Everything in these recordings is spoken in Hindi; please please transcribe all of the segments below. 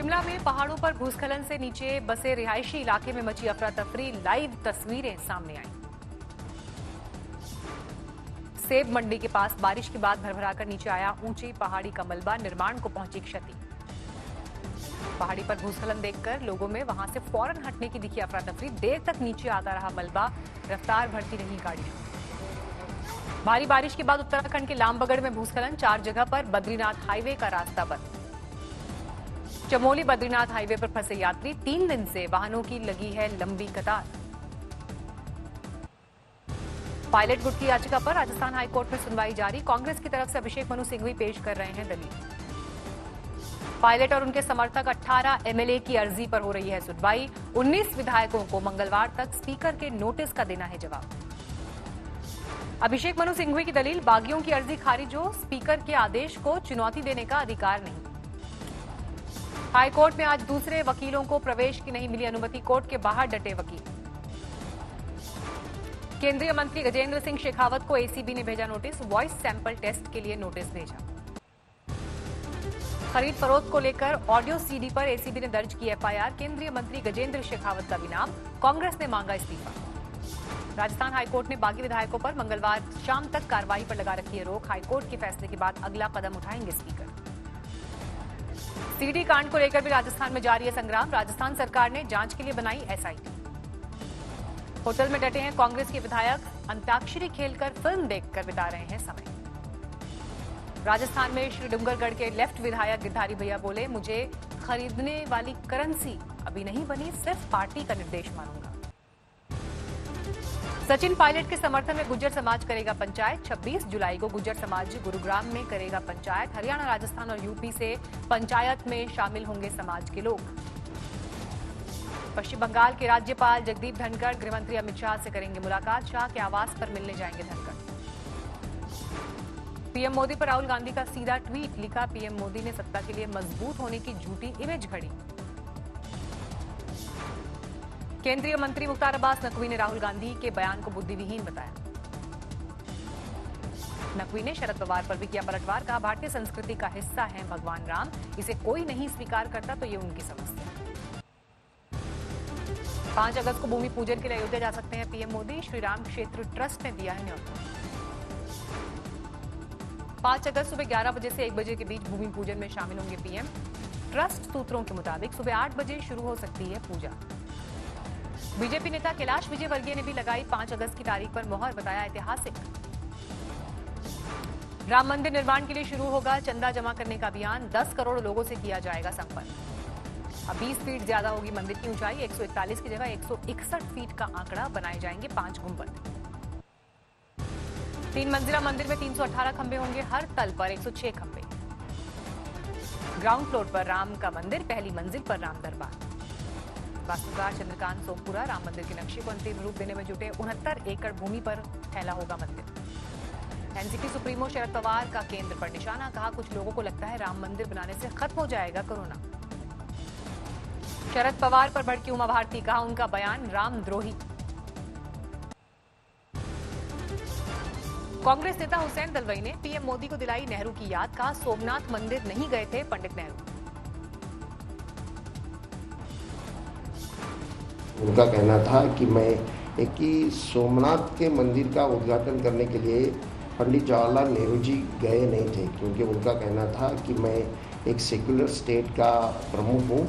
शिमला में पहाड़ों पर भूस्खलन से नीचे बसे रिहायशी इलाके में मची अफरा तफरी। लाइव तस्वीरें सामने आई। सेब मंडी के पास बारिश के बाद भरभराकर नीचे आया ऊंची पहाड़ी का मलबा। निर्माण को पहुंची क्षति। पहाड़ी पर भूस्खलन देखकर लोगों में वहां से फौरन हटने की दिखी अफरा तफरी। देर तक नीचे आता रहा मलबा। रफ्तार भरती रही गाड़ियां। भारी बारिश के बाद उत्तराखंड के लामबगड़ में भूस्खलन। 4 जगह पर बद्रीनाथ हाईवे का रास्ता बंद। चमोली बद्रीनाथ हाईवे पर फंसे यात्री। 3 दिन से वाहनों की लगी है लंबी कतार। पायलट गुट की याचिका पर राजस्थान हाईकोर्ट में सुनवाई जारी। कांग्रेस की तरफ से अभिषेक मनु सिंघवी पेश कर रहे हैं दलील। पायलट और उनके समर्थक 18 एमएलए की अर्जी पर हो रही है सुनवाई। 19 विधायकों को मंगलवार तक स्पीकर के नोटिस का देना है जवाब। अभिषेक मनु सिंघवी की दलील, बागियों की अर्जी खारिज हो, स्पीकर के आदेश को चुनौती देने का अधिकार नहीं। हाईकोर्ट में आज दूसरे वकीलों को प्रवेश की नहीं मिली अनुमति। कोर्ट के बाहर डटे वकील। केंद्रीय मंत्री गजेंद्र सिंह शेखावत को एसीबी ने भेजा नोटिस। वॉइस सैंपल टेस्ट के लिए नोटिस भेजा। खरीद फरोख्त को लेकर ऑडियो सीडी पर एसीबी ने दर्ज की एफआईआर। केंद्रीय मंत्री गजेंद्र शेखावत का भी नाम। कांग्रेस ने मांगा इस्तीफा। राजस्थान हाईकोर्ट ने बागी विधायकों पर मंगलवार शाम तक कार्रवाई पर लगा रखी है रोक। हाईकोर्ट के फैसले के बाद अगला कदम उठाएंगे स्पीकर। सीडी कांड को लेकर भी राजस्थान में जारी है संग्राम। राजस्थान सरकार ने जांच के लिए बनाई एसआईटी। होटल में डटे हैं कांग्रेस के विधायक। अंताक्षरी खेलकर फिल्म देखकर बिता रहे हैं समय। राजस्थान में श्री डूंगरगढ़ के लेफ्ट विधायक गिरधारी भैया बोले, मुझे खरीदने वाली करेंसी अभी नहीं बनी, सिर्फ पार्टी का निर्देश मानूंगा। सचिन पायलट के समर्थन में गुर्जर समाज करेगा पंचायत। 26 जुलाई को गुर्जर समाज गुरुग्राम में करेगा पंचायत। हरियाणा, राजस्थान और यूपी से पंचायत में शामिल होंगे समाज के लोग। पश्चिम बंगाल के राज्यपाल जगदीप धनखड़ गृहमंत्री अमित शाह से करेंगे मुलाकात। शाह के आवास पर मिलने जाएंगे धनखड़। पीएम मोदी पर राहुल गांधी का सीधा ट्वीट। लिखा, पीएम मोदी ने सत्ता के लिए मजबूत होने की झूठी इमेज घड़ी। केंद्रीय मंत्री मुख्तार अब्बास नकवी ने राहुल गांधी के बयान को बुद्धिविहीन बताया। नकवी ने शरद पवार पर भी किया पलटवार। कहा, भारतीय संस्कृति का हिस्सा है भगवान राम, इसे कोई नहीं स्वीकार करता तो ये उनकी समस्या। 5 अगस्त को भूमि पूजन के लिए अयोध्या जा सकते हैं पीएम मोदी। श्री राम क्षेत्र ट्रस्ट ने दिया है न्योता। 5 अगस्त सुबह 11 बजे से 1 बजे के बीच भूमि पूजन में शामिल होंगे पीएम। ट्रस्ट सूत्रों के मुताबिक सुबह 8 बजे शुरू हो सकती है पूजा। बीजेपी नेता कैलाश विजयवर्गीय ने भी लगाई 5 अगस्त की तारीख पर मोहर। बताया ऐतिहासिक। राम मंदिर निर्माण के लिए शुरू होगा चंदा जमा करने का अभियान। 10 करोड़ लोगों से किया जाएगा संपन्न। अब 20 फीट ज्यादा होगी मंदिर की ऊंचाई। 141 की जगह 161 फीट का आंकड़ा। बनाए जाएंगे 5 गुंबद। 3 मंजिला मंदिर में 318 खंभे होंगे। हर तल पर 106 खंभे। ग्राउंड फ्लोर पर राम का मंदिर, पहली मंजिल पर राम दरबार। वास्तुकार चंद्रकांत सोमपुरा राम मंदिर के नक्शे को अंतिम रूप देने में जुटे। 69 एकड़ भूमि पर फैला होगा मंदिर। एनसीपी सुप्रीमो शरद पवार का केंद्र पर निशाना। कहा, कुछ लोगों को लगता है राम मंदिर बनाने से खत्म हो जाएगा कोरोना। शरद पवार पर भड़की उमा भारती। कहा, उनका बयान रामद्रोही। कांग्रेस नेता हुसैन दलवाई ने पीएम मोदी को दिलाई नेहरू की याद। कहा, सोमनाथ मंदिर नहीं गए थे पंडित नेहरू। उनका कहना था कि मैं सोमनाथ के मंदिर का उद्घाटन करने के लिए पंडित जवाहरलाल नेहरू जी गए नहीं थे, क्योंकि उनका कहना था कि मैं एक सेक्युलर स्टेट का प्रमुख हूँ।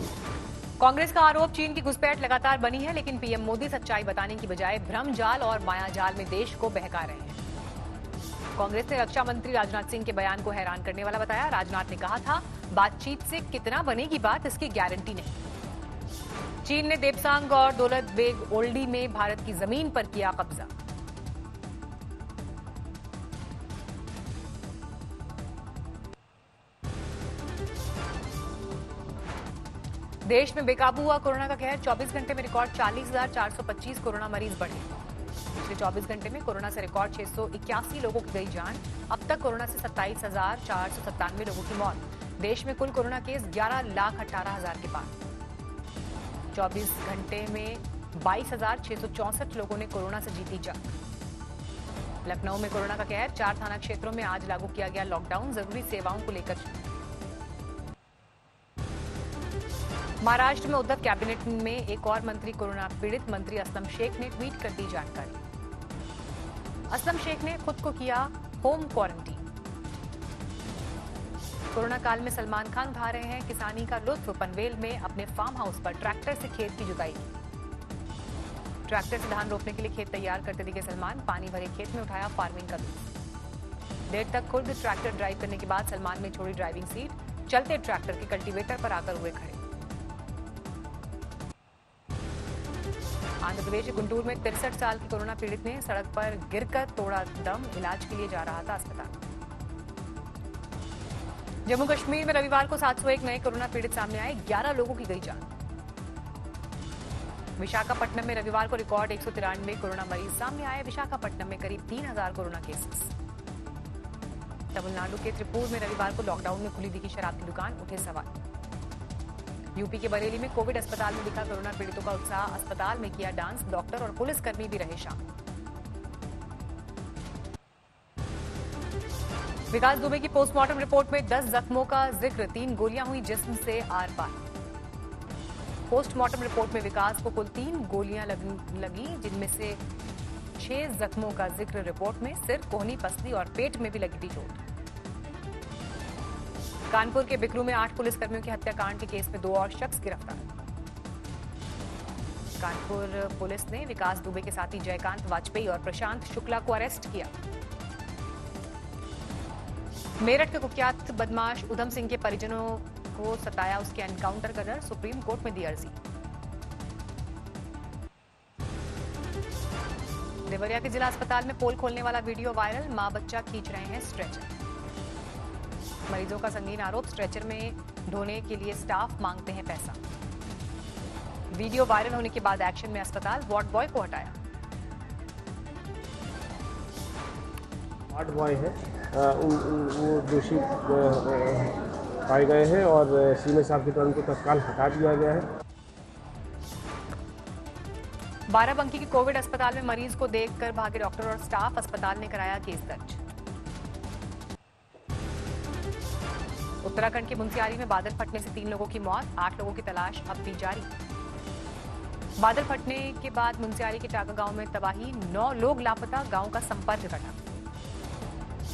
कांग्रेस का आरोप, चीन की घुसपैठ लगातार बनी है, लेकिन पीएम मोदी सच्चाई बताने की बजाय भ्रम जाल और माया जाल में देश को बहका रहे हैं। कांग्रेस ने रक्षा मंत्री राजनाथ सिंह के बयान को हैरान करने वाला बताया। राजनाथ ने कहा था, बातचीत से कितना बनेगी बात, इसकी गारंटी नहीं। चीन ने देपसांग और दौलत बेग ओल्डी में भारत की जमीन पर किया कब्जा। देश में बेकाबू हुआ कोरोना का कहर। 24 घंटे में रिकॉर्ड 40,425 कोरोना मरीज बढ़े। पिछले 24 घंटे में कोरोना से रिकॉर्ड 681 लोगों की गई जान। अब तक कोरोना से 27,497 लोगों की मौत। देश में कुल कोरोना केस 11,18,000 के पार। 24 घंटे में 22,664 लोगों ने कोरोना से जीती जंग। लखनऊ में कोरोना का कहर। 4 थाना क्षेत्रों में आज लागू किया गया लॉकडाउन। जरूरी सेवाओं को लेकर महाराष्ट्र में उद्धव कैबिनेट में एक और मंत्री कोरोना पीड़ित। मंत्री असलम शेख ने ट्वीट कर दी जानकारी। असलम शेख ने खुद को किया होम क्वारंटीन। कोरोना काल में सलमान खान उठा रहे हैं किसानी का लुत्फ। पनवेल में अपने फार्म हाउस पर ट्रैक्टर से खेत की जुताई की। ट्रैक्टर से धान रोपने के लिए खेत तैयार करते दिखे सलमान। पानी भरे खेत में उठाया फार्मिंग का लुत्फ। देर तक खुद ट्रैक्टर ड्राइव करने के बाद सलमान ने छोड़ी ड्राइविंग सीट। चलते ट्रैक्टर के कल्टीवेटर पर आकर हुए खड़े। आंध्र प्रदेश के गुंटूर में 63 साल की कोरोना पीड़ित ने सड़क पर गिरकर तोड़ा दम। इलाज के लिए जा रहा था अस्पताल। जम्मू कश्मीर में रविवार को 701 नए कोरोना पीड़ित सामने आए। 11 लोगों की गई जान। विशाखापट्टनम में रविवार को रिकॉर्ड 193 कोरोना मरीज सामने आए। विशाखापट्टनम में करीब 3000 कोरोना केसेस। तमिलनाडु के त्रिपुर में रविवार को लॉकडाउन में खुली दिखी शराब की दुकान, उठे सवाल। यूपी के बरेली में कोविड अस्पताल में दिखा कोरोना पीड़ितों का उत्साह। अस्पताल में किया डांस। डॉक्टर और पुलिसकर्मी भी रहे शामिल। विकास दुबे की पोस्टमार्टम रिपोर्ट में 10 जख्मों का जिक्र। 3 गोलियां हुई जिस्म से आर पार। पोस्टमार्टम रिपोर्ट में विकास को कुल 3 गोलियां लगी, जिनमें से 6 जख्मों का जिक्र रिपोर्ट में। सिर, कोहनी, पसली और पेट में भी लगी थी चोट। कानपुर के बिकरू में 8 पुलिसकर्मियों की हत्याकांड के केस में 2 और शख्स गिरफ्तार। कानपुर पुलिस ने विकास दुबे के साथी जयकांत वाजपेयी और प्रशांत शुक्ला को अरेस्ट किया। मेरठ के कुख्यात बदमाश उधम सिंह के परिजनों को सताया उसके एनकाउंटर का डर। सुप्रीम कोर्ट में दी अर्जी। देवरिया के जिला अस्पताल में पोल खोलने वाला वीडियो वायरल। मां बच्चा खींच रहे हैं स्ट्रेचर। मरीजों का संगीन आरोप, स्ट्रेचर में ढोने के लिए स्टाफ मांगते हैं पैसा। वीडियो वायरल होने के बाद एक्शन में अस्पताल। वार्ड बॉय को हटाया। वार्ड बॉय है, वो दोषी पाए गए हैं और सीएम साहब की तरफ उनको तत्काल हटा दिया गया है। बाराबंकी के कोविड अस्पताल में मरीज को देखकर भागे डॉक्टर और स्टाफ। अस्पताल ने कराया केस दर्ज। उत्तराखंड के मुंसियारी में बादल फटने से 3 लोगों की मौत। 8 लोगों की तलाश अब भी जारी। बादल फटने के बाद मुंसियारी के टाका गांव में तबाही। 9 लोग लापता। गांव का संपर्क कटा।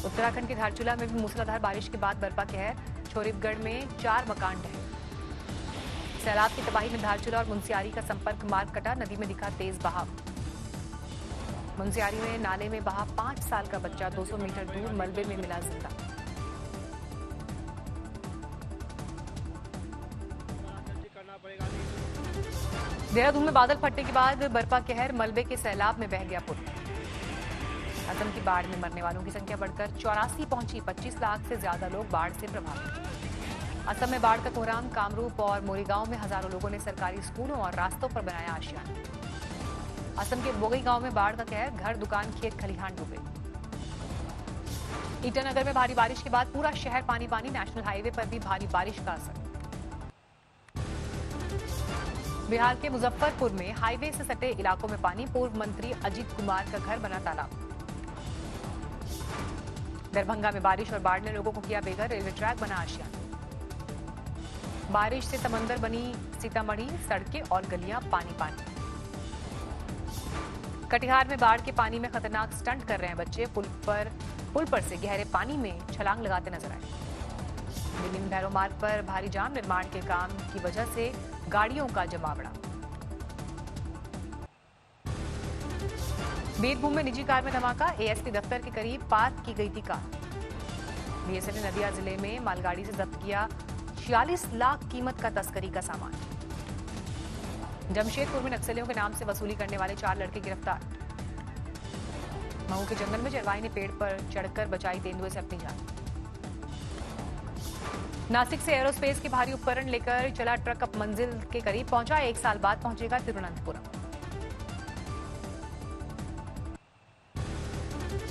उत्तराखंड के धारचूला में भी मूसलाधार बारिश के बाद बरपा कहर। छोरीबगढ़ में 4 मकान ढहे। सैलाब की तबाही में धारचूला और मुंसियारी का संपर्क मार्ग कटा। नदी में दिखा तेज बहाव। मुंसियारी में नाले में बहा 5 साल का बच्चा। 200 मीटर दूर मलबे में मिला जिंदा। देहरादून में बादल फटने के बाद बरपा कहर। मलबे के सैलाब में बह गया पुल। असम की बाढ़ में मरने वालों की संख्या बढ़कर 84 पहुंची। 25 लाख से ज्यादा लोग बाढ़ से प्रभावित। असम में बाढ़ का कोहराम। कामरूप और मोरीगांव में हजारों लोगों ने सरकारी स्कूलों और रास्तों पर बनाया आशियाना। असम के बोगई गांव में बाढ़ का कहर। घर, दुकान, खेत खलिहान डूबे। ईटानगर में भारी बारिश के बाद पूरा शहर पानी पानी। नेशनल हाईवे पर भी भारी बारिश का असर। बिहार के मुजफ्फरपुर में हाईवे से सटे इलाकों में पानी। पूर्व मंत्री अजीत कुमार का घर बना तालाब। दरभंगा में बारिश और बाढ़ ने लोगों को किया बेघर। रेलवे ट्रैक बना आशियाना। बारिश से समंदर बनी सीतामढ़ी। सड़कें और गलियां पानी पानी। कटिहार में बाढ़ के पानी में खतरनाक स्टंट कर रहे हैं बच्चे। पुल पर से गहरे पानी में छलांग लगाते नजर आए। दिल्ली में भैरव मार्ग पर भारी जाम। निर्माण के काम की वजह से गाड़ियों का जमावड़ा। बीरभूम में निजी कार में धमाका। एएसपी दफ्तर के करीब पार्क की गई थी कार। बीएसएफ ने नदिया जिले में मालगाड़ी से जब्त किया 46 लाख कीमत का तस्करी का सामान। जमशेदपुर में नक्सलियों के नाम से वसूली करने वाले 4 लड़के गिरफ्तार। महू के जंगल में चरवाही ने पेड़ पर चढ़कर बचाई तेंदुए से अपनी जान। नासिक से एरोस्पेस के भारी उपकरण लेकर चला ट्रक अब मंजिल के करीब पहुंचा। 1 साल बाद पहुंचेगा तिरुवनंतपुरम।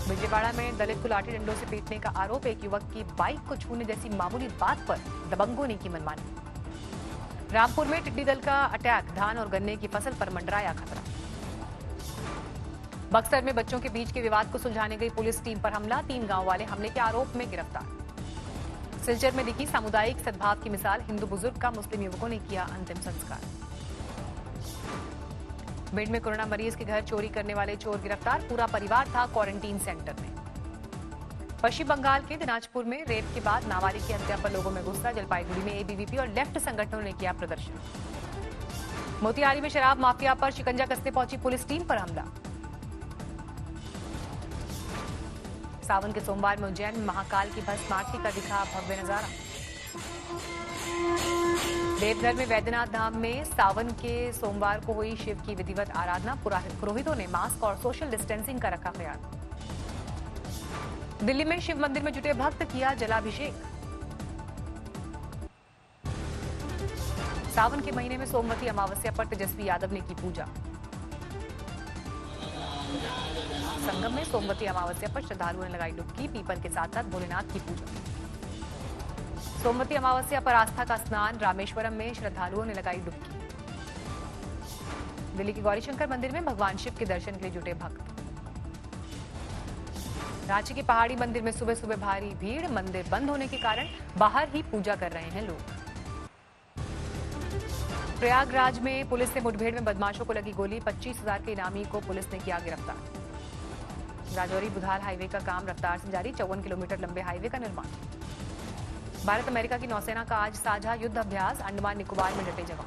विजयवाड़ा में दलित को लाठी डंडों से पीटने का आरोप। एक युवक की बाइक को छूने जैसी मामूली बात पर दबंगों ने की मनमानी। रामपुर में टिड्डी दल का अटैक। धान और गन्ने की फसल पर मंडराया खतरा। बक्सर में बच्चों के बीच के विवाद को सुलझाने गई पुलिस टीम पर हमला। 3 गांव वाले हमले के आरोप में गिरफ्तार। सिलचर में दिखी सामुदायिक सद्भाव की मिसाल, हिंदू बुजुर्ग का मुस्लिम युवकों ने किया अंतिम संस्कार। भिंड में कोरोना मरीज के घर चोरी करने वाले चोर गिरफ्तार, पूरा परिवार था क्वारंटीन सेंटर में। पश्चिम बंगाल के दिनाजपुर में रेप के बाद नाबालिग की हत्या पर लोगों में गुस्सा, जलपाईगुड़ी में एबीवीपी और लेफ्ट संगठनों ने किया प्रदर्शन। मोतिहारी में शराब माफिया पर शिकंजा कसने पहुंची पुलिस टीम पर हमला। सावन के सोमवार में उज्जैन में महाकाल की भस्म आरती का दिखा भव्य नजारा। देवघर में वैद्यनाथ धाम में सावन के सोमवार को हुई शिव की विधिवत आराधना, पुरोहितों ने मास्क और सोशल डिस्टेंसिंग का रखा ख्याल। दिल्ली में शिव मंदिर में जुटे भक्त किया जलाभिषेक। सावन के महीने में सोमवती अमावस्या पर तेजस्वी यादव ने की पूजा। संगम में सोमवती अमावस्या पर श्रद्धालुओं ने लगाई डुबकी, पीपल के साथ साथ भोलेनाथ की पूजा। सोमवती अमावस्या पर आस्था का स्नान, रामेश्वरम में श्रद्धालुओं ने लगाई डुबकी। दिल्ली के गौरीशंकर मंदिर में भगवान शिव के दर्शन के लिए जुटे भक्त। रांची के पहाड़ी मंदिर में सुबह सुबह भारी भीड़, मंदिर बंद होने के कारण बाहर ही पूजा कर रहे हैं लोग। प्रयागराज में पुलिस ने मुठभेड़ में बदमाशों को लगी गोली, 25,000 के इनामी को पुलिस ने किया गिरफ्तार। राजौरी बुधाल हाईवे का काम रफ्तार से जारी, 54 किलोमीटर लंबे हाईवे का निर्माण। भारत अमेरिका की नौसेना का आज साझा युद्ध अभ्यास, अंडमान निकोबार में डटे जवान।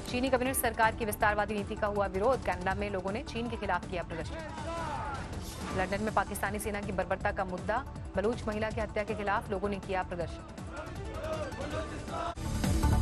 चीनी कम्युनिस्ट सरकार की विस्तारवादी नीति का हुआ विरोध, कनाडा में लोगों ने चीन के खिलाफ किया प्रदर्शन। लंदन में पाकिस्तानी सेना की बर्बरता का मुद्दा, बलूच महिला की हत्या के खिलाफ लोगों ने किया प्रदर्शन।